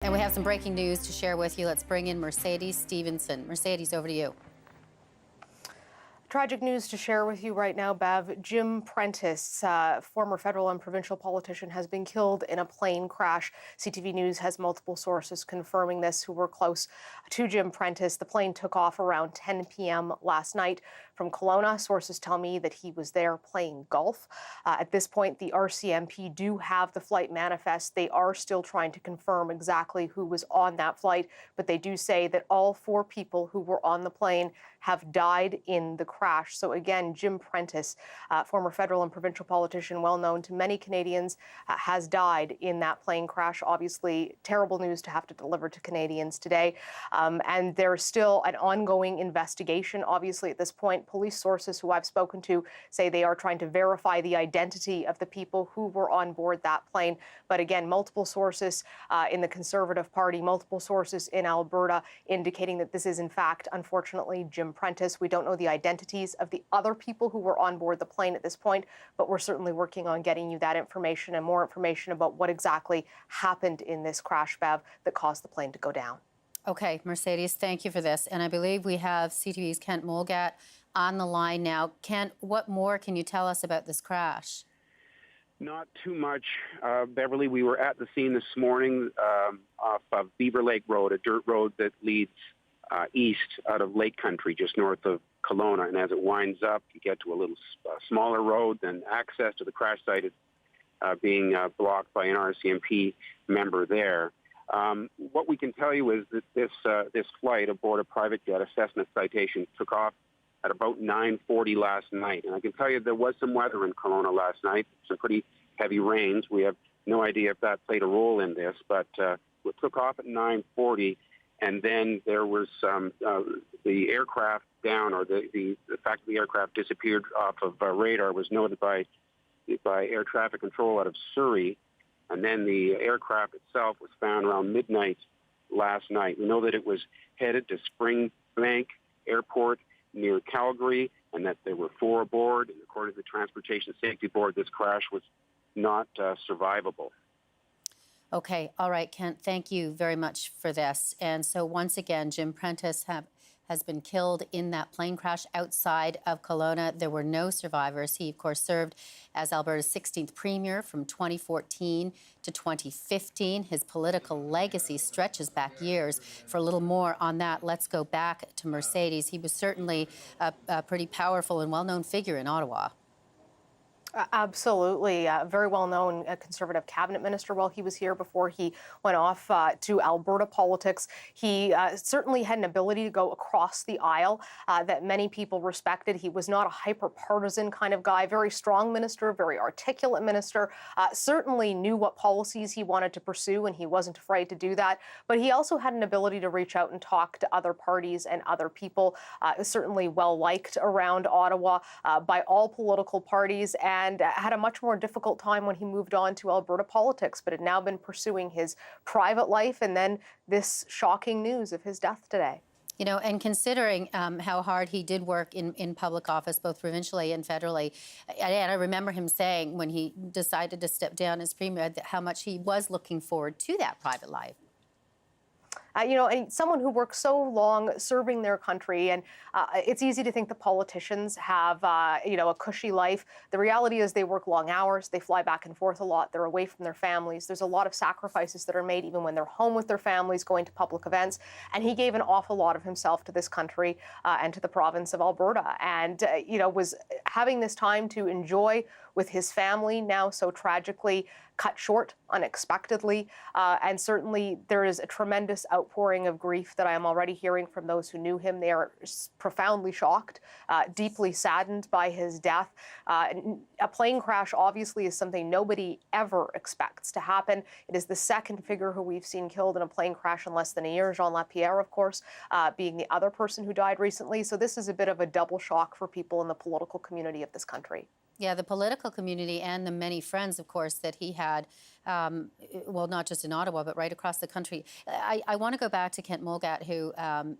And we have some breaking news to share with you. Let's bring in Mercedes Stevenson. Mercedes, over to you. Tragic news to share with you right now, Bev. Jim Prentice, former federal and provincial politician, has been killed in a plane crash. CTV News has multiple sources confirming this who were close to Jim Prentice. The plane took off around 10 p.m. last night from Kelowna. Sources tell me that he was there playing golf. At this point, the RCMP do have the flight manifest. They are still trying to confirm exactly who was on that flight, but they do say that all 4 people who were on the plane have died in the crash. So again, Jim Prentice, former federal and provincial politician, well known to many Canadians, has died in that plane crash. Obviously, terrible news to have to deliver to Canadians today. And there's still an ongoing investigation. Obviously, at this point, police sources who I've spoken to say they are trying to verify the identity of the people who were on board that plane. But again, multiple sources in the Conservative Party, multiple sources in Alberta indicating that this is, in fact, unfortunately, Jim Prentice. We don't know the identities of the other people who were on board the plane at this point, but we're certainly working on getting you that information and more information about what exactly happened in this crash, Bev, that caused the plane to go down. Okay, Mercedes, thank you for this. And I believe we have CTV's Kent Mulgat on the line now. Kent, what more can you tell us about this crash? Not too much, Beverly. We were at the scene this morning off of Beaver Lake Road, a dirt road that leads east out of Lake Country, just north of Kelowna. And as it winds up, you get to a little smaller road, then access to the crash site is being blocked by an RCMP member there. What we can tell you is that this flight aboard a private jet, a Cessna Citation, took off at about 9:40 last night. And I can tell you there was some weather in Kelowna last night, some pretty heavy rains. We have no idea if that played a role in this, but it took off at 9:40. And then there was the aircraft down, or the fact that the aircraft disappeared off of radar was noted by air traffic control out of Surrey. And then the aircraft itself was found around midnight last night. We know that it was headed to Springbank Airport near Calgary, and that there were 4 aboard. And according to the Transportation Safety Board, this crash was not survivable. Okay, all right, Kent, thank you very much for this. And so once again, Jim Prentice has been killed in that plane crash outside of Kelowna. There were no survivors. He, of course, served as Alberta's 16th premier from 2014 to 2015. His political legacy stretches back years. For a little more on that, let's go back to Mercedes. He was certainly a pretty powerful and well-known figure in Ottawa. Absolutely. Very well-known Conservative cabinet minister while he was here before he went off to Alberta politics. He certainly had an ability to go across the aisle that many people respected. He was not a hyper-partisan kind of guy, very strong minister, very articulate minister, certainly knew what policies he wanted to pursue, and he wasn't afraid to do that. But he also had an ability to reach out and talk to other parties and other people, certainly well-liked around Ottawa by all political parties, and had a much more difficult time when he moved on to Alberta politics, but had now been pursuing his private life, and then this shocking news of his death today. You know, and considering how hard he did work in public office, both provincially and federally, and I remember him saying when he decided to step down as premier how much he was looking forward to that private life. And someone who works so long serving their country, and it's easy to think the politicians have, a cushy life. The reality is they work long hours. They fly back and forth a lot. They're away from their families. There's a lot of sacrifices that are made even when they're home with their families, going to public events. And he gave an awful lot of himself to this country and to the province of Alberta, and, was having this time to enjoy with his family now so tragically cut short unexpectedly. And certainly there is a tremendous outpouring of grief that I am already hearing from those who knew him. They are profoundly shocked, deeply saddened by his death. A plane crash obviously is something nobody ever expects to happen. It is the second figure who we've seen killed in a plane crash in less than a year, Jean Lapierre, of course, being the other person who died recently. So this is a bit of a double shock for people in the political community of this country. Yeah, the political community and the many friends, of course, that he had, well, not just in Ottawa, but right across the country. I want to go back to Kent Mulgat, who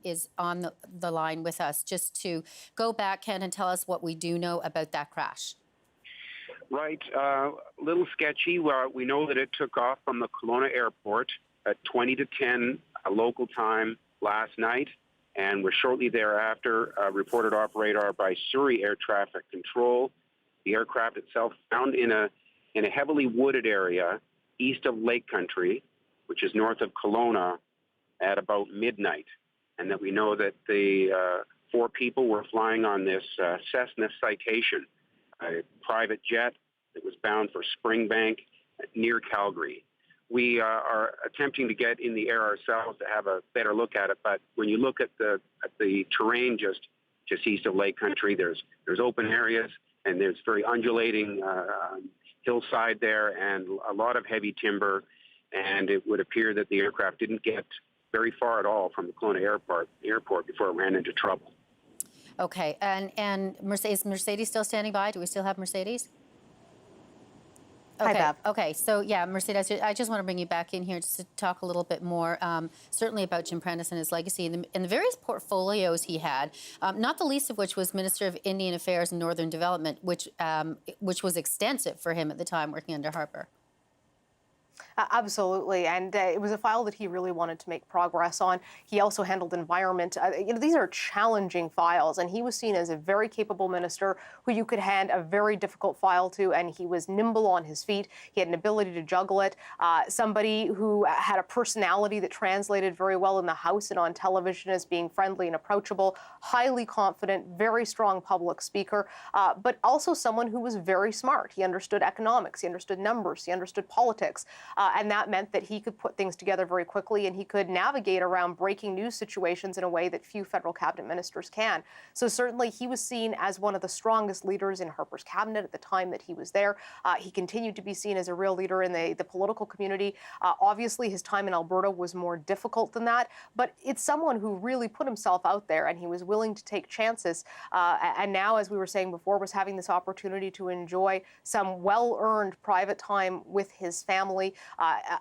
is on the line with us, just to go back, Kent, and tell us what we do know about that crash. Right. A little sketchy. We know that it took off from the Kelowna airport at 20 to 10 local time last night, and was shortly thereafter reported off radar by Surrey Air Traffic Control. The aircraft itself found in a heavily wooded area east of Lake Country, which is north of Kelowna, at about midnight, and that we know that the 4 people were flying on this Cessna Citation, a private jet that was bound for Springbank near Calgary. We are attempting to get in the air ourselves to have a better look at it, but when you look at the terrain just east of Lake Country, there's open areas and there's very undulating hillside there and a lot of heavy timber, and it would appear that the aircraft didn't get very far at all from the Kelowna airport before it ran into trouble. Okay, and is Mercedes still standing by? Do we still have Mercedes? Okay. Hi, Bev. Okay. So yeah, Mercedes, I just want to bring you back in here just to talk a little bit more, certainly about Jim Prentice and his legacy and the various portfolios he had. Not the least of which was Minister of Indian Affairs and Northern Development, which was extensive for him at the time, working under Harper. Absolutely, and it was a file that he really wanted to make progress on. He also handled environment. These are challenging files, and he was seen as a very capable minister who you could hand a very difficult file to, and he was nimble on his feet. He had an ability to juggle it. Somebody who had a personality that translated very well in the House and on television as being friendly and approachable, highly confident, very strong public speaker, but also someone who was very smart. He understood economics, he understood numbers, he understood politics. And that meant that he could put things together very quickly, and he could navigate around breaking news situations in a way that few federal cabinet ministers can. So certainly he was seen as one of the strongest leaders in Harper's cabinet at the time that he was there. He continued to be seen as a real leader in the political community. Obviously, his time in Alberta was more difficult than that, but it's someone who really put himself out there, and he was willing to take chances. And now, as we were saying before, was having this opportunity to enjoy some well-earned private time with his family.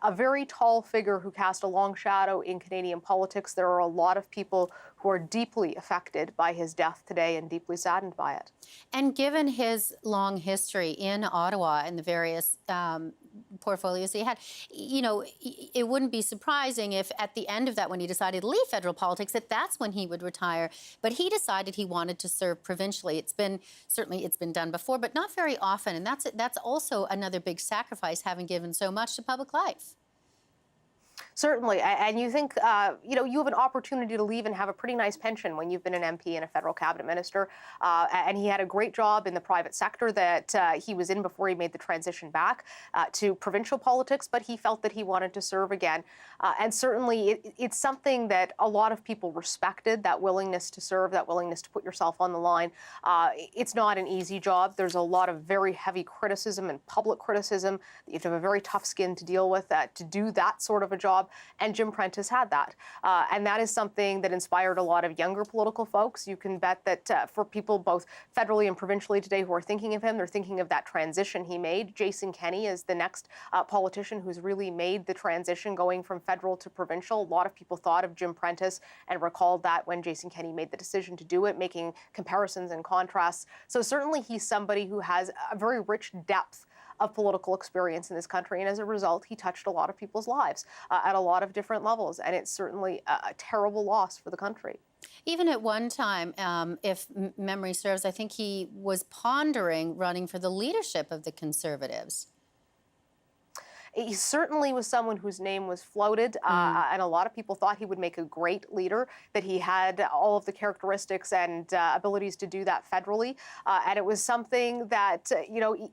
A very tall figure who cast a long shadow in Canadian politics. There are a lot of people who are deeply affected by his death today and deeply saddened by it. And given his long history in Ottawa and the various portfolios he had, you know, it wouldn't be surprising if at the end of that, when he decided to leave federal politics, that's when he would retire. But he decided he wanted to serve provincially. It's been done before, but not very often. And that's also another big sacrifice, having given so much to public life. Certainly, and you think, you have an opportunity to leave and have a pretty nice pension when you've been an MP and a federal cabinet minister. And he had a great job in the private sector that he was in before he made the transition back to provincial politics, but he felt that he wanted to serve again. And certainly it's something that a lot of people respected, that willingness to serve, that willingness to put yourself on the line. It's not an easy job. There's a lot of very heavy criticism and public criticism. You have to have a very tough skin to deal with to do that sort of a job. And Jim Prentice had that. And that is something that inspired a lot of younger political folks. You can bet that for people both federally and provincially today who are thinking of him, they're thinking of that transition he made. Jason Kenney is the next politician who's really made the transition going from federal to provincial. A lot of people thought of Jim Prentice and recalled that when Jason Kenney made the decision to do it, making comparisons and contrasts. So certainly he's somebody who has a very rich depth of political experience in this country, and as a result, he touched a lot of people's lives at a lot of different levels, and it's certainly a terrible loss for the country. Even at one time, if memory serves, I think he was pondering running for the leadership of the Conservatives. He certainly was someone whose name was floated, and a lot of people thought he would make a great leader, that he had all of the characteristics and abilities to do that federally. And it was something that,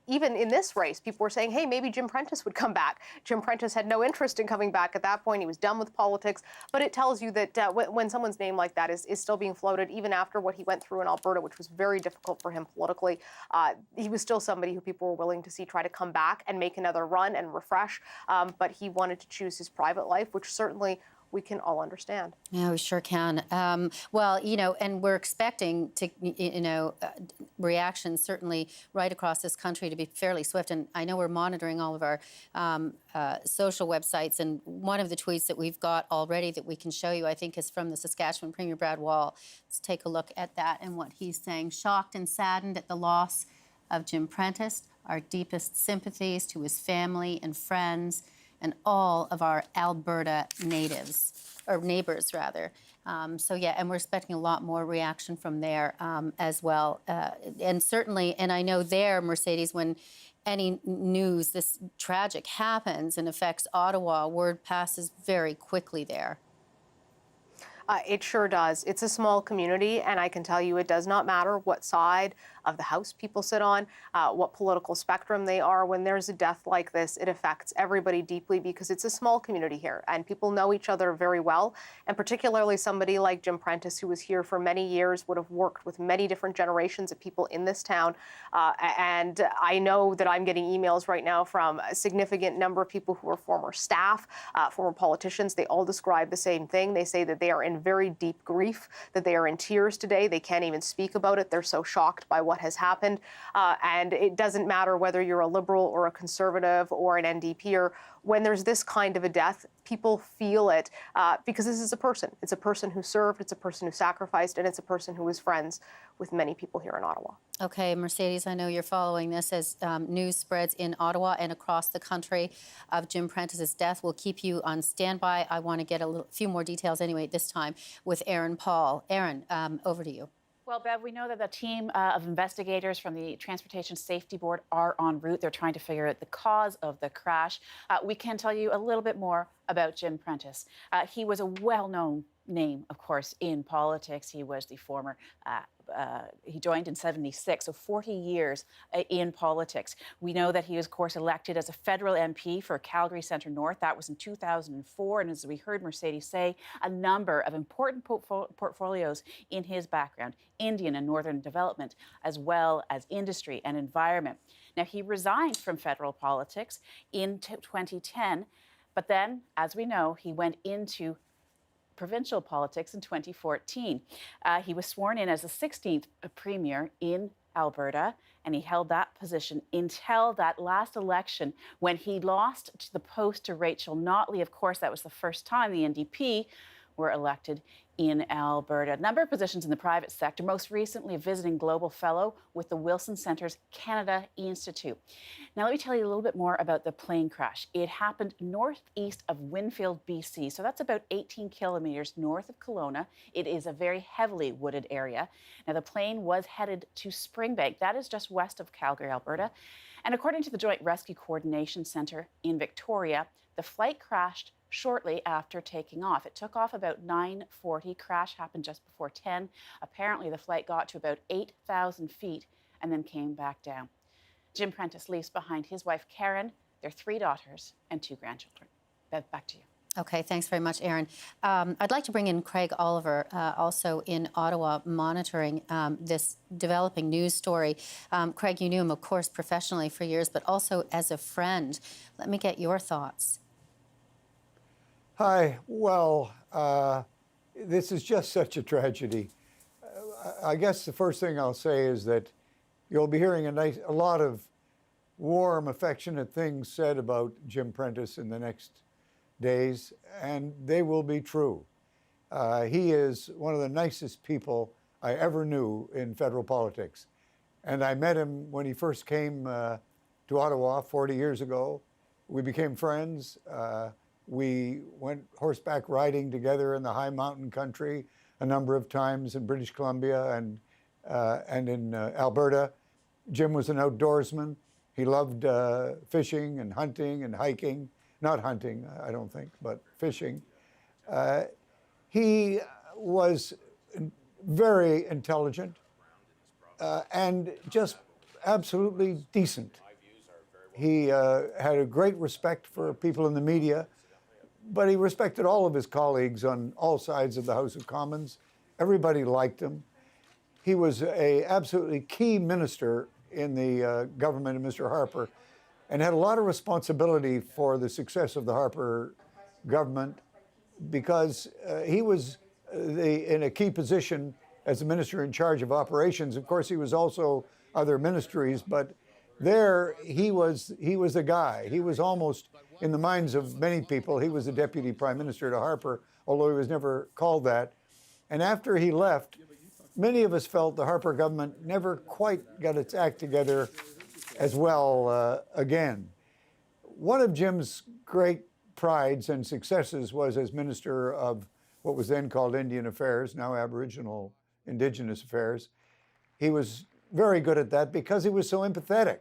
even in this race, people were saying, hey, maybe Jim Prentice would come back. Jim Prentice had no interest in coming back at that point. He was done with politics. But it tells you that when someone's name like that is still being floated, even after what he went through in Alberta, which was very difficult for him politically, he was still somebody who people were willing to see try to come back and make another run and refresh. But he wanted to choose his private life, which certainly we can all understand. Yeah, we sure can. Well, and we're expecting to, reactions certainly right across this country to be fairly swift. And I know we're monitoring all of our social websites. And one of the tweets that we've got already that we can show you, I think, is from the Saskatchewan Premier Brad Wall. Let's take a look at that and what he's saying. Shocked and saddened at the loss of Jim Prentice. Our deepest sympathies to his family and friends and all of our Alberta neighbors rather. So yeah, and we're expecting a lot more reaction from there as well. And certainly, and I know there, Mercedes, when any news this tragic happens and affects Ottawa, word passes very quickly there. It sure does. It's a small community, and I can tell you it does not matter what side of the House people sit on, what political spectrum they are. When there's a death like this, it affects everybody deeply because it's a small community here, and people know each other very well. And particularly somebody like Jim Prentice, who was here for many years, would have worked with many different generations of people in this town. And I know that I'm getting emails right now from a significant number of people who are former staff, former politicians. They all describe the same thing. They say that they are in very deep grief, that they are in tears today. They can't even speak about it. They're so shocked by what has happened. And it doesn't matter whether you're a Liberal or a Conservative or an NDPer. When there's this kind of a death, people feel it because this is a person. It's a person who served, it's a person who sacrificed, and it's a person who was friends with many people here in Ottawa. Okay, Mercedes, I know you're following this as news spreads in Ottawa and across the country of Jim Prentice's death. We'll keep you on standby. I want to get a few more details anyway this time with Aaron Paul. Aaron, over to you. Well, Bev, we know that the team of investigators from the Transportation Safety Board are en route. They're trying to figure out the cause of the crash. We can tell you a little bit more about Jim Prentice. He was a well-known name, of course, in politics. He was the former he joined in 76, so 40 years in politics. We know that he was, of course, elected as a federal MP for Calgary Centre North. That was in 2004. And as we heard Mercedes say, a number of important portfolios in his background, Indian and Northern development, as well as industry and environment. Now, he resigned from federal politics in 2010, but then, as we know, he went into provincial politics in 2014. He was sworn in as the 16th premier in Alberta, and he held that position until that last election when he lost to the post to Rachel Notley. Of course, that was the first time the NDP were elected in Alberta. A number of positions in the private sector, most recently a visiting global fellow with the Wilson Centre's Canada Institute. Now, let me tell you a little bit more about the plane crash. It happened northeast of Winfield, BC, so that's about 18 kilometers north of Kelowna. It is a very heavily wooded area. Now, the plane was headed to Springbank. That is just west of Calgary, Alberta. And according to the Joint Rescue Coordination Centre in Victoria, the flight crashed shortly after taking off. It took off about 9:40. Crash happened just before 10. Apparently, the flight got to about 8,000 feet and then came back down. Jim Prentice leaves behind his wife, Karen, their 3 daughters, and 2 grandchildren. Bev, back to you. Okay, thanks very much, Aaron. I'd like to bring in Craig Oliver, also in Ottawa, monitoring this developing news story. Craig, you knew him, of course, professionally for years, but also as a friend. Let me get your thoughts. Hi. Well, this is just such a tragedy. I guess the first thing I'll say is that you'll be hearing a lot of warm, affectionate things said about Jim Prentice in the next days, and they will be true. He is one of the nicest people I ever knew in federal politics. And I met him when he first came to Ottawa 40 years ago. We became friends. We went horseback riding together in the high mountain country a number of times in British Columbia and in Alberta. Jim was an outdoorsman. He loved fishing and hunting and hiking. Not hunting, I don't think, but fishing. He was very intelligent and just absolutely decent. He had a great respect for people in the media, but he respected all of his colleagues on all sides of the House of Commons. Everybody liked him. He was an absolutely key minister in the government of Mr. Harper and had a lot of responsibility for the success of the Harper government because he was in a key position as the minister in charge of operations. Of course, he was also other ministries, but there he was the guy. He was almost, in the minds of many people, he was the deputy prime minister to Harper, although he was never called that. And after he left, many of us felt the Harper government never quite got its act together as well again. One of Jim's great prides and successes was as Minister of what was then called Indian Affairs, now Aboriginal Indigenous Affairs. He was very good at that because he was so empathetic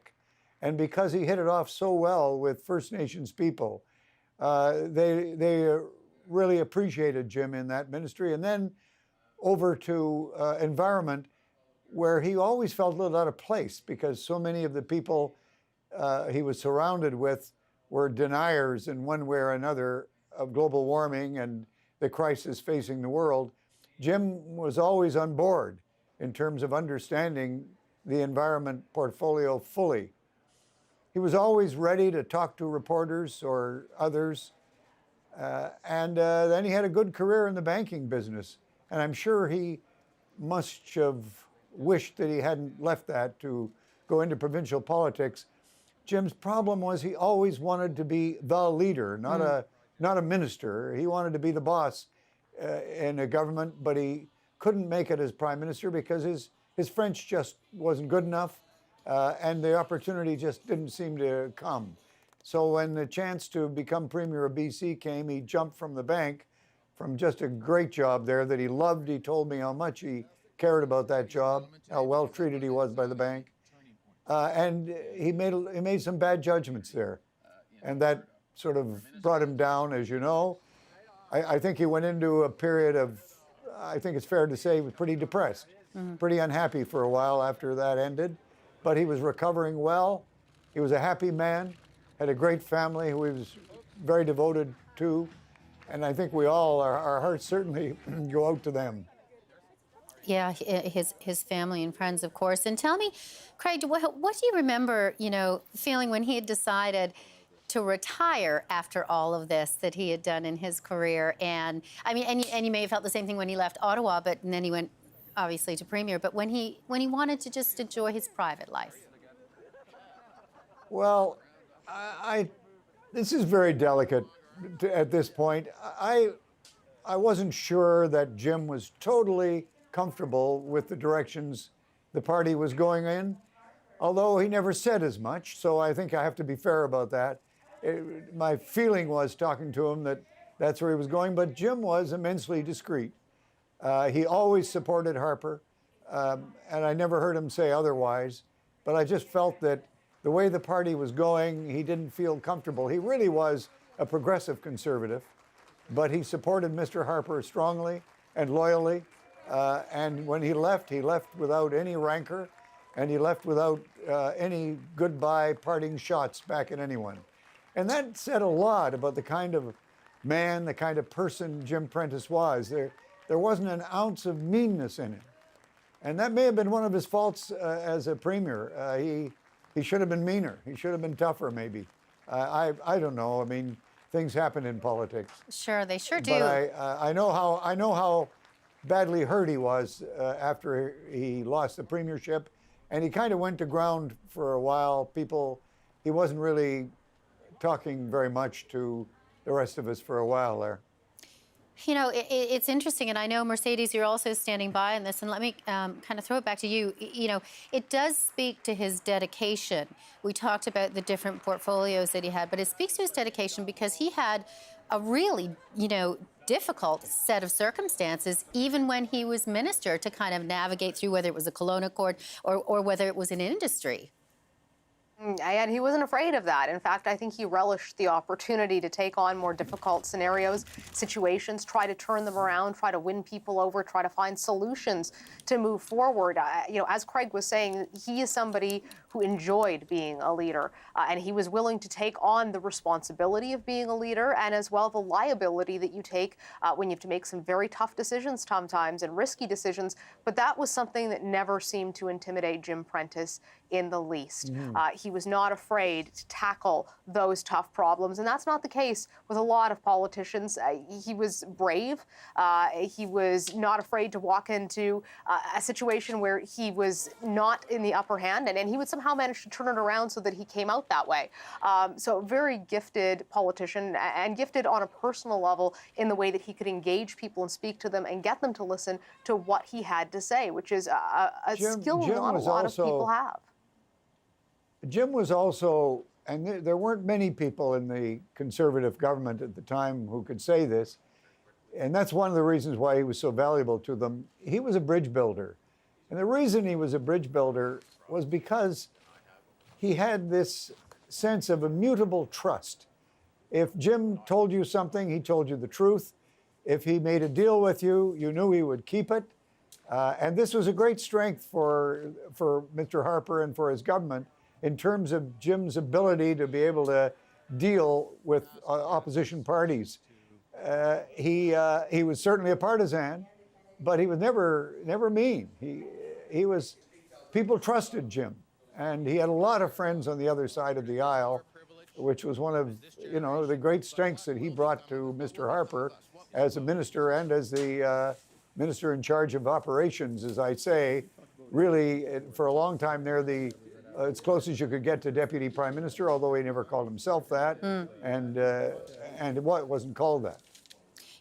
and because he hit it off so well with First Nations people. They really appreciated Jim in that ministry. And then over to environment, where he always felt a little out of place because so many of the people he was surrounded with were deniers in one way or another of global warming and the crisis facing the world. Jim was always on board in terms of understanding the environment portfolio fully. He was always ready to talk to reporters or others. And then he had a good career in the banking business. And I'm sure he must have wished that he hadn't left that to go into provincial politics. Jim's problem was he always wanted to be the leader, not a minister. He wanted to be the boss in a government, but he couldn't make it as prime minister because his French just wasn't good enough, and the opportunity just didn't seem to come. So when the chance to become Premier of BC came, he jumped from the bank, from just a great job there that he loved. He told me how much he cared about that job, how well treated he was by the bank. And he made some bad judgments there. And that sort of brought him down, as you know. I think he went into a period of, I think it's fair to say, he was pretty depressed, pretty unhappy for a while after that ended. But he was recovering well. He was a happy man, had a great family who he was very devoted to. And I think we all, our hearts certainly go out to them. Yeah, his family and friends, of course. And tell me, Craig, what do you remember, feeling when he had decided to retire after all of this that he had done in his career? And I mean, and you may have felt the same thing when he left Ottawa, and then he went, obviously, to Premier. But when he wanted to just enjoy his private life. Well, this is very delicate at this point. I wasn't sure that Jim was totally comfortable with the directions the party was going in, although he never said as much, so I think I have to be fair about that. My feeling was, talking to him, that that's where he was going, but Jim was immensely discreet. He always supported Harper, and I never heard him say otherwise, but I just felt that the way the party was going, he didn't feel comfortable. He really was a progressive conservative, but he supported Mr. Harper strongly and loyally. And when he left without any rancor, and he left without any goodbye parting shots back at anyone. And that said a lot about the kind of man, the kind of person Jim Prentice was. There wasn't an ounce of meanness in him. And that may have been one of his faults as a premier. He should have been meaner. He should have been tougher, maybe. I don't know. I mean, things happen in politics. Sure, they sure do. But I know how badly hurt he was after he lost the premiership, and he kind of went to ground for a while. He wasn't really talking very much to the rest of us for a while there. It's interesting, and I know, Mercedes, you're also standing by on this, and let me kind of throw it back to you. It does speak to his dedication. We talked about the different portfolios that he had, but it speaks to his dedication because he had a really, difficult set of circumstances, even when he was minister, to kind of navigate through, whether it was a Kelowna Accord or whether it was an industry. And he wasn't afraid of that. In fact, I think he relished the opportunity to take on more difficult scenarios, situations, try to turn them around, try to win people over, try to find solutions to move forward. As Craig was saying, he is somebody who enjoyed being a leader, and he was willing to take on the responsibility of being a leader and as well the liability that you take when you have to make some very tough decisions sometimes and risky decisions. But that was something that never seemed to intimidate Jim Prentice in the least. He was not afraid to tackle those tough problems, and that's not the case with a lot of politicians. He was brave. He was not afraid to walk into a situation where he was not in the upper hand, and he would somehow manage to turn it around so that he came out that way. So very gifted politician, and gifted on a personal level in the way that he could engage people and speak to them and get them to listen to what he had to say, which is a skill not a lot of people have. Jim was also and there weren't many people in the conservative government at the time who could say this, and that's one of the reasons why he was so valuable to them. He was a bridge builder. And the reason he was a bridge builder was because he had this sense of immutable trust. If Jim told you something, he told you the truth. If he made a deal with you, you knew he would keep it. And this was a great strength for Mr. Harper and for his government in terms of Jim's ability to be able to deal with opposition parties. He was certainly a partisan, but he was never mean. He was, people trusted Jim, and he had a lot of friends on the other side of the aisle, which was one of the great strengths that he brought to Mr. Harper as a minister and as the minister in charge of operations, as I say. Really, for a long time there, as close as you could get to deputy prime minister, although he never called himself that, and it wasn't called that.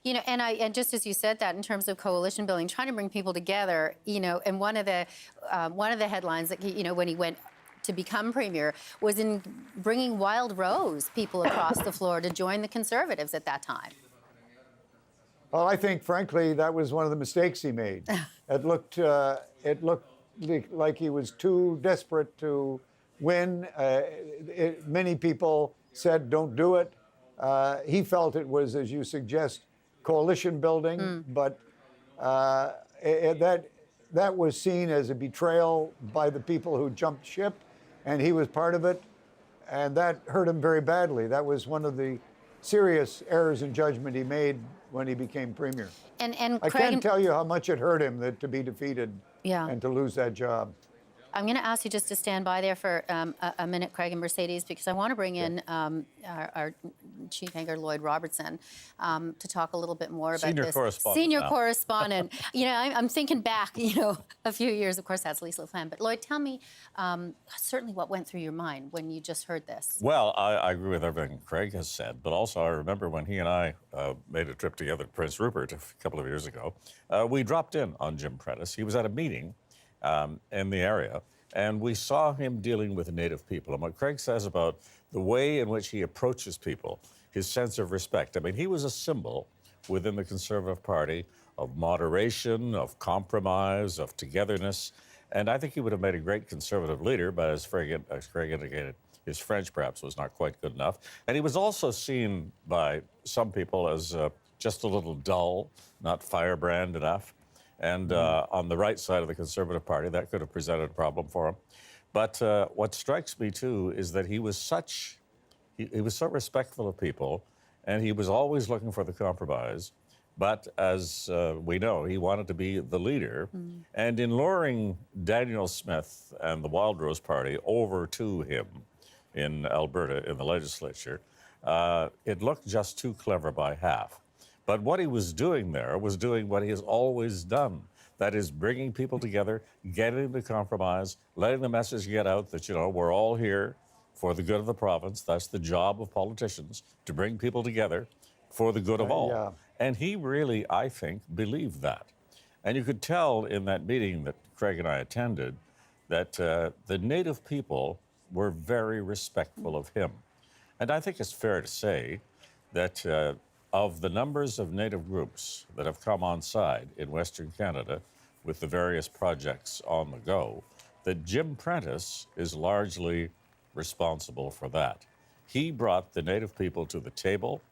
And just as you said that, in terms of coalition building, trying to bring people together, and one of the headlines that when he went to become premier was in bringing Wild Rose people across the floor to join the Conservatives at that time. Well, I think, frankly, that was one of the mistakes he made. It looked like he was too desperate to win. Many people said, "Don't do it." He felt it was, as you suggest, coalition building, but that was seen as a betrayal by the people who jumped ship, and he was part of it, and that hurt him very badly. That was one of the serious errors in judgment he made when he became premier. And I Craig, can't tell you how much it hurt him to be defeated and to lose that job. I'm going to ask you just to stand by there for a minute, Craig and Mercedes, because I want to bring in our chief anchor, Lloyd Robertson, to talk a little bit more about this. Senior correspondent. I'm thinking back, a few years. Of course, that's Lisa Flan. But Lloyd, tell me certainly what went through your mind when you just heard this. Well, I agree with everything Craig has said, but also I remember when he and I made a trip together to Prince Rupert a couple of years ago. We dropped in on Jim Prentice. He was at a meeting in the area, and we saw him dealing with Native people. And what Craig says about the way in which he approaches people, his sense of respect. I mean, he was a symbol within the Conservative Party of moderation, of compromise, of togetherness. And I think he would have made a great Conservative leader, but as Craig indicated, his French perhaps was not quite good enough. And he was also seen by some people as just a little dull, not firebrand enough. And on the right side of the Conservative Party, that could have presented a problem for him. But what strikes me, too, is that he was so respectful of people, and he was always looking for the compromise. But as we know, he wanted to be the leader. And in luring Daniel Smith and the Wild Rose Party over to him in Alberta in the legislature, it looked just too clever by half. But what he was doing there was doing what he has always done. That is bringing people together, getting the compromise, letting the message get out that, we're all here for the good of the province. That's the job of politicians, to bring people together for the good of all. Yeah. And he really, I think, believed that. And you could tell in that meeting that Craig and I attended that the Native people were very respectful of him. And I think it's fair to say that of the numbers of Native groups that have come on side in Western Canada with the various projects on the go, that Jim Prentice is largely responsible for that. He brought the Native people to the table.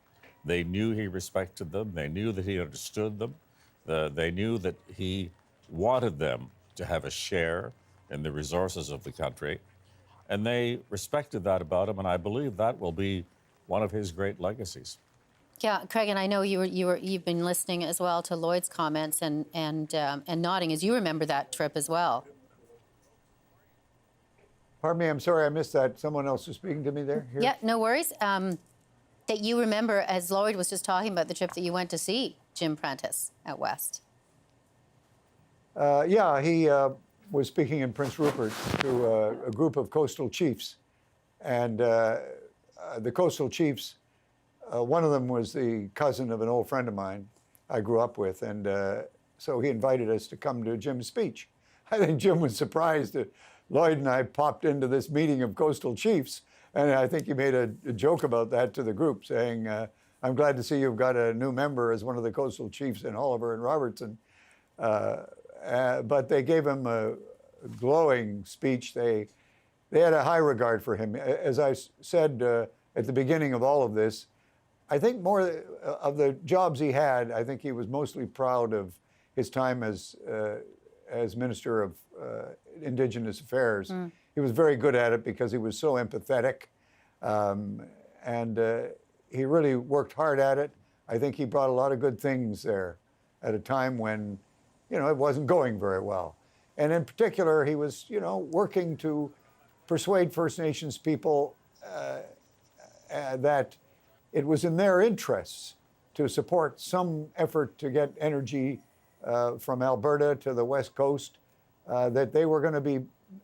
They knew he respected them. They knew that he understood them. They knew that he wanted them to have a share in the resources of the country. And they respected that about him, and I believe that will be one of his great legacies. Yeah, Craig, and I know you've been listening as well to Lloyd's comments and nodding as you remember that trip as well. Pardon me, I'm sorry I missed that. Someone else was speaking to me there? Here? Yeah, no worries. That you remember, as Lloyd was just talking about, the trip that you went to see Jim Prentice out west. Yeah, he was speaking in Prince Rupert to a group of coastal chiefs. And the coastal chiefs, one of them was the cousin of an old friend of mine I grew up with. And so he invited us to come to Jim's speech. I think Jim was surprised that Lloyd and I popped into this meeting of coastal chiefs. And I think he made a joke about that to the group, saying, I'm glad to see you've got a new member as one of the coastal chiefs in Oliver and Robertson. But they gave him a glowing speech. They had a high regard for him. As I said at the beginning of all of this, I think more of the jobs he had, I think he was mostly proud of his time as Minister of Indigenous Affairs. He was very good at it because he was so empathetic, and he really worked hard at it. I think he brought a lot of good things there at a time when, it wasn't going very well. And in particular, he was, working to persuade First Nations people that it was in their interests to support some effort to get energy from Alberta to the West Coast, that they were going to be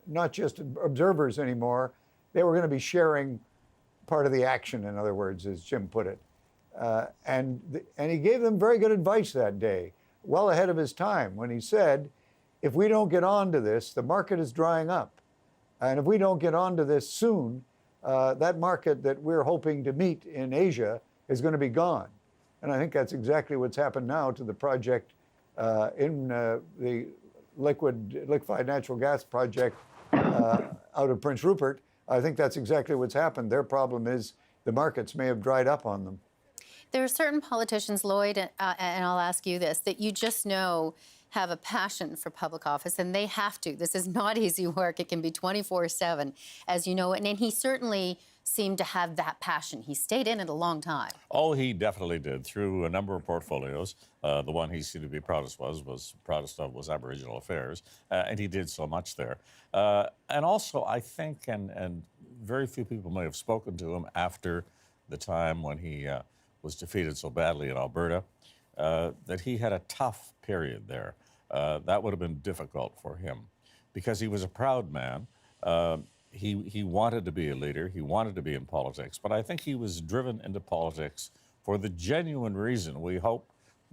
not just observers anymore, they were going to be sharing part of the action, in other words, as Jim put it. And he gave them very good advice that day, well ahead of his time, when he said, if we don't get on to this, the market is drying up. And if we don't get on to this soon, that market that we're hoping to meet in Asia is going to be gone. And I think that's exactly what's happened now to the project in the liquefied natural gas project out of Prince Rupert. I think that's exactly what's happened. Their problem is the markets may have dried up on them. There are certain politicians, Lloyd, and I'll ask you this, that you just know have a passion for public office, and they have to. This is not easy work. It can be 24/7, as you know. And he certainly seemed to have that passion. He stayed in it a long time. Oh, he definitely did, through a number of portfolios. The one he seemed to be proudest of was Aboriginal Affairs, and he did so much there. And also, I think, and very few people may have spoken to him after the time when he was defeated so badly in Alberta, that he had a tough period there. That would have been difficult for him because he was a proud man. He wanted to be a leader. He wanted to be in politics. But I think he was driven into politics for the genuine reason we hope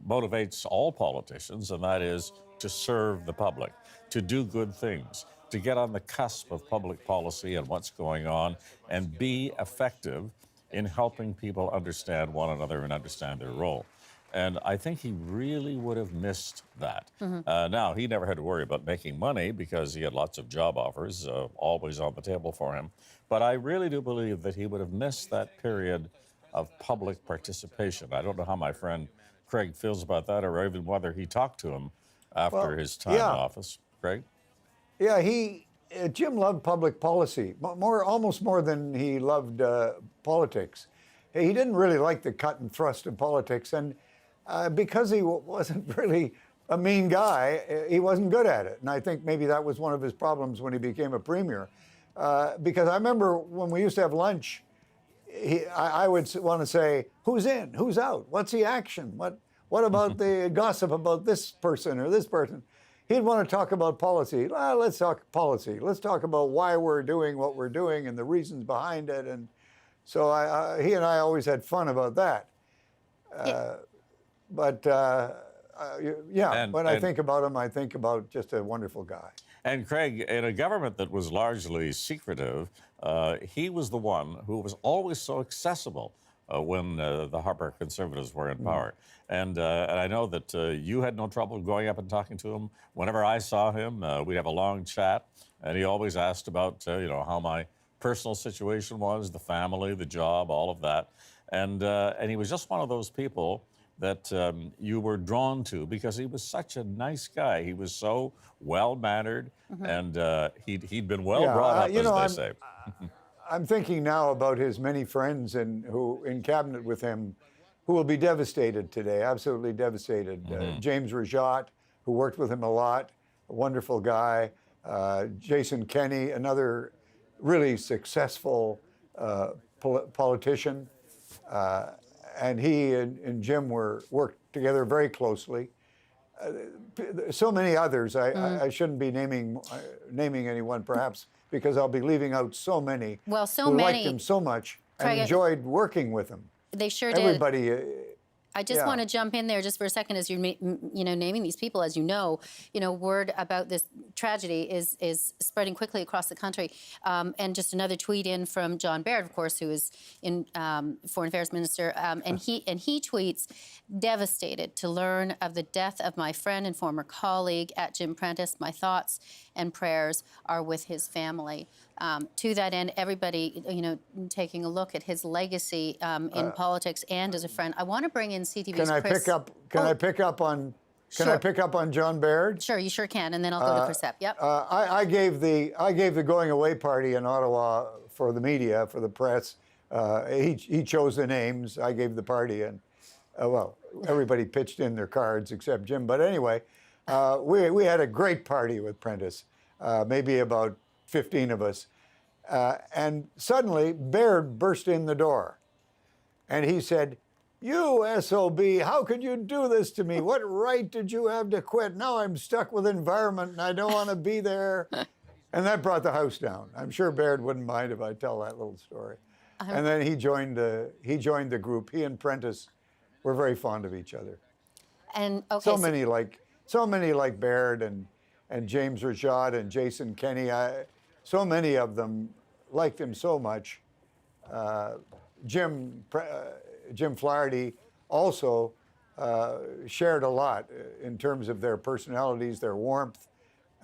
motivates all politicians, and that is to serve the public, to do good things, to get on the cusp of public policy and what's going on, and be effective in helping people understand one another and understand their role. And I think he really would have missed that. Now, he never had to worry about making money because he had lots of job offers always on the table for him. But I really do believe that he would have missed that period of public participation. I don't know how my friend Craig feels about that, or even whether he talked to him after his time in office. Craig? Yeah, Jim loved public policy, almost more than he loved politics. He didn't really like the cut and thrust of politics, and because he wasn't really a mean guy, he wasn't good at it. And I think maybe that was one of his problems when he became a premier. Because I remember when we used to have lunch, I would want to say, who's in, who's out, what's the action, what about the gossip about this person or this person? He'd want to talk about policy. Let's talk policy. Let's talk about why we're doing what we're doing and the reasons behind it. And so he and I always had fun about that. But when I think about him, I think about just a wonderful guy. And Craig, in a government that was largely secretive, he was the one who was always so accessible when the Harper Conservatives were in power. And I know that you had no trouble going up and talking to him. Whenever I saw him, we'd have a long chat, and he always asked about how my personal situation was, the family, the job, all of that. And he was just one of those people that you were drawn to because he was such a nice guy. He was so well-mannered, and he'd been well brought up, as they say. I'm thinking now about his many friends who in cabinet with him who will be devastated today, absolutely devastated. James Rajat, who worked with him a lot, a wonderful guy. Jason Kenney, another really successful politician. And he and Jim worked together very closely. So many others. I shouldn't be naming anyone, perhaps, because I'll be leaving out so many. Well, so who many liked him so much Craig, and enjoyed working with him. They sure Everybody, did. I just want to jump in there just for a second as you're, naming these people. As you know, word about this tragedy is spreading quickly across the country. And just another tweet in from John Baird, of course, who is in Foreign Affairs Minister, and he tweets, "Devastated to learn of the death of my friend and former colleague at Jim Prentice. My thoughts and prayers are with his family." To that end, everybody, taking a look at his legacy in politics and as a friend. I want to bring in CTV's Can I Chris. I pick up on Sure. I pick up on John Baird? Sure, you sure can, and then I'll go to Chris Epp. Yep. I gave the going away party in Ottawa for the media, for the press. He chose the names. I gave the party, and well, everybody pitched in their cards except Jim. But anyway, we had a great party with Prentice, maybe about 15 of us. And suddenly, Baird burst in the door. And he said, "You SOB, how could you do this to me? What right did you have to quit? Now I'm stuck with environment and I don't want to be there." And that brought the house down. I'm sure Baird wouldn't mind if I tell that little story. And then he joined the group. He and Prentice were very fond of each other. And okay, So many like Baird and James Rajad and Jason Kenney. So many of them liked him so much. Jim Flaherty also shared a lot in terms of their personalities, their warmth,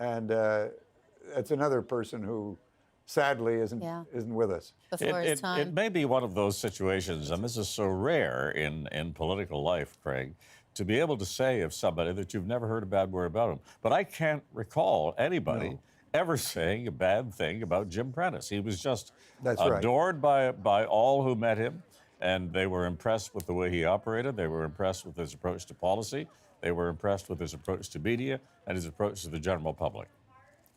and that's another person who sadly isn't with us. before his time. It may be one of those situations, and this is so rare in political life, Craig, to be able to say of somebody that you've never heard a bad word about him. But I can't recall anybody ever saying a bad thing about Jim Prentice. He was just adored by all who met him, and they were impressed with the way he operated. They were impressed with his approach to policy. They were impressed with his approach to media and his approach to the general public.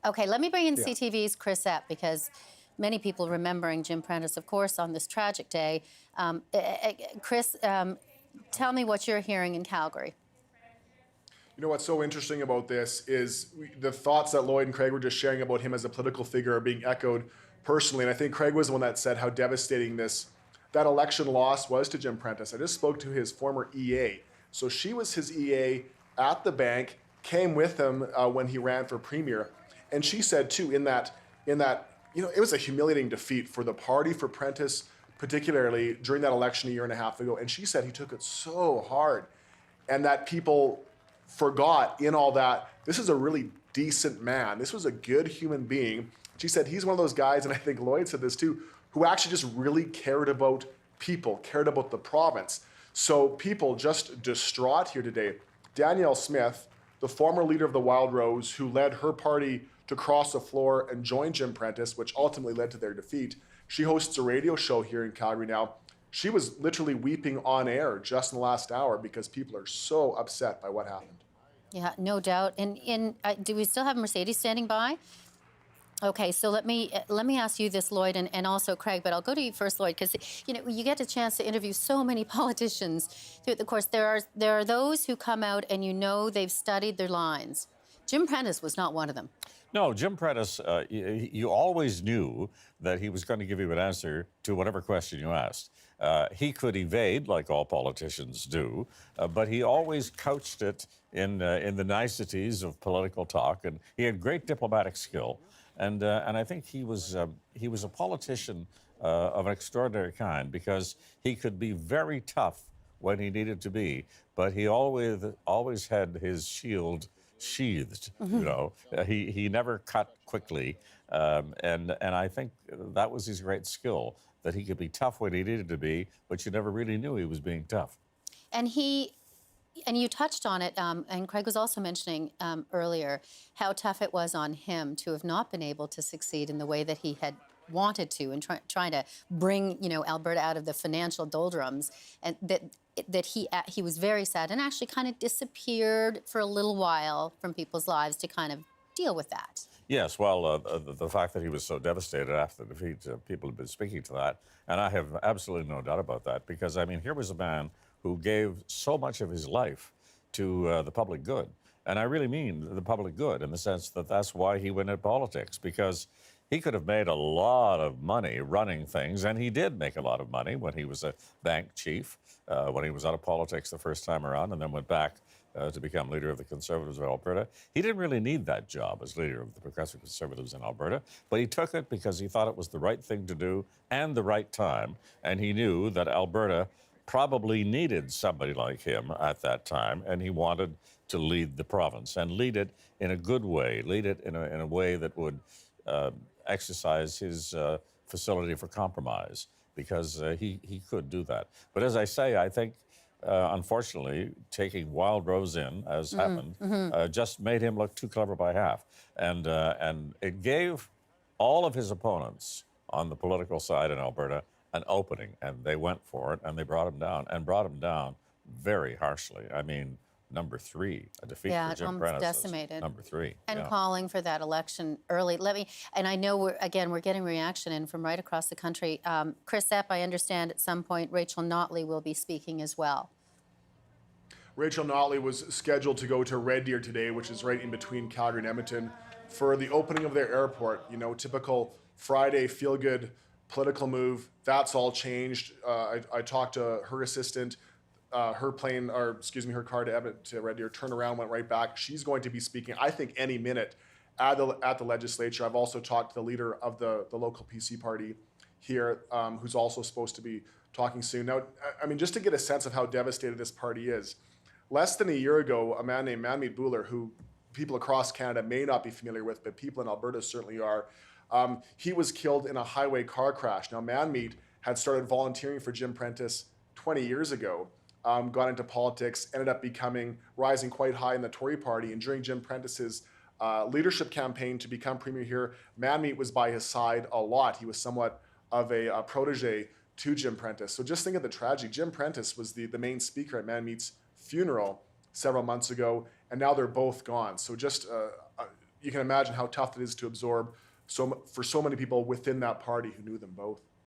Okay, let me bring in CTV's Chris Epp, because many people remembering Jim Prentice, of course, on this tragic day. Chris, tell me what you're hearing in Calgary. You know what's so interesting about this is the thoughts that Lloyd and Craig were just sharing about him as a political figure are being echoed personally. And I think Craig was the one that said how devastating that election loss was to Jim Prentice. I just spoke to his former EA. So she was his EA at the bank, came with him when he ran for premier. And she said too, in that, it was a humiliating defeat for the party, for Prentice, particularly during that election a year and a half ago. And she said he took it so hard, and that people forgot in all that, this is a really decent man. This was a good human being. She said he's one of those guys, and I think Lloyd said this too, who actually just really cared about people, cared about the province. So people just distraught here today. Danielle Smith, the former leader of the Wild Rose, who led her party to cross the floor and join Jim Prentice, which ultimately led to their defeat. She hosts a radio show here in Calgary now. She was literally weeping on air just in the last hour because people are so upset by what happened. Yeah, no doubt. And do we still have Mercedes standing by? Okay, so let me ask you this, Lloyd, and also Craig, but I'll go to you first, Lloyd, because you get a chance to interview so many politicians throughout the course. There are those who come out and they've studied their lines. Jim Prentice was not one of them. No, Jim Prentice, you always knew that he was going to give you an answer to whatever question you asked. He could evade, like all politicians do, but he always couched it in the niceties of political talk, and he had great diplomatic skill. And I think he was a politician of an extraordinary kind, because he could be very tough when he needed to be, but he always had his shield sheathed. He never cut quickly, and I think that was his great skill, that he could be tough when he needed to be, but you never really knew he was being tough. And you touched on it, and Craig was also mentioning earlier how tough it was on him to have not been able to succeed in the way that he had wanted to, and trying to bring Alberta out of the financial doldrums, and that he was very sad and actually kind of disappeared for a little while from people's lives to kind of deal with that. Yes, well, the fact that he was so devastated after the defeat, people have been speaking to that, and I have absolutely no doubt about that, because, I mean, here was a man who gave so much of his life to the public good. And I really mean the public good, in the sense that that's why he went into politics, because He could have made a lot of money running things, and he did make a lot of money when he was a bank chief, when he was out of politics the first time around, and then went back to become leader of the Conservatives of Alberta. He didn't really need that job as leader of the Progressive Conservatives in Alberta, but he took it because he thought it was the right thing to do and the right time, and he knew that Alberta probably needed somebody like him at that time, and he wanted to lead the province and lead it in a good way, lead it in a way that would exercise his facility for compromise, because he could do that. But as I say, I think, unfortunately, taking Wild Rose in, as happened, just made him look too clever by half. And it gave all of his opponents on the political side in Alberta an opening, and they went for it, and they brought him down very harshly. I mean, number 3, a defeat Yeah, for Jim almost Prentice. decimated. Number 3. And yeah. calling for that election early. And I know we're getting reaction in from right across the country. Chris Epp, I understand at some point Rachel Notley will be speaking as well. Rachel Notley was scheduled to go to Red Deer today, which is right in between Calgary and Edmonton, for the opening of their airport. You know, typical Friday feel-good political move. That's all changed. I talked to her assistant. Her car to Red Deer turned around, went right back. She's going to be speaking, I think, any minute at the legislature. I've also talked to the leader of the local PC party here, who's also supposed to be talking soon. Now, I mean, just to get a sense of how devastated this party is, less than a year ago, a man named Manmeet Bhullar, who people across Canada may not be familiar with, but people in Alberta certainly are, he was killed in a highway car crash. Now, Manmeet had started volunteering for Jim Prentice 20 years ago, got into politics, ended up rising quite high in the Tory party, and during Jim Prentice's leadership campaign to become premier here, Manmeet was by his side a lot. He was somewhat of a protege to Jim Prentice. So just think of the tragedy. Jim Prentice was the main speaker at Manmeet's funeral several months ago, and now they're both gone. So just you can imagine how tough it is to absorb for so many people within that party who knew them both.